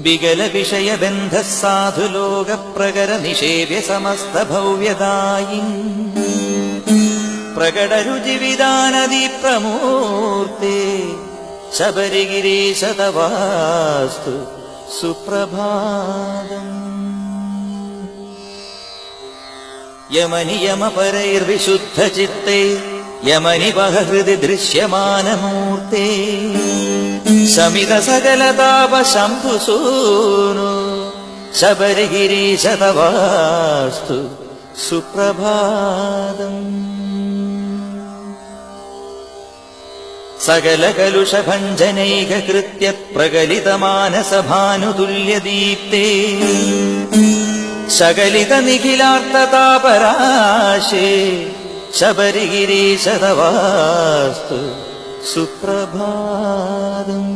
വികല വിഷയബന്ധ സാധുലോക പ്രകര നിഷേവ്യ സമസ്ത ഭവ്യദായി പ്രകടരുചിവിധാനദി പ്രമൂർത്തേ ശബരിഗിരീശതവാസ്തു സുപ്രഭാതം. യമനിയമപരൈർവിശുദ്ധചിത്തേ യമനിവഹ ഹൃദി ദൃശ്യമാനമൂർത്തേ ശമിത സകലതാപ ശംഭുസൂനു ശബരിഗിരീശതവാസ്തു സുപ്രഭാതം. സകലകലുഷഭഞ്ജനൈകകൃത്യ പ്രകലിതമാനസഭാനുതുല്യദീപ്തേ ശകലിത നിഖിലാർത്തതാപരാശേ ശബരിഗിരീശതവാസ്തു സുപ്രഭാതം.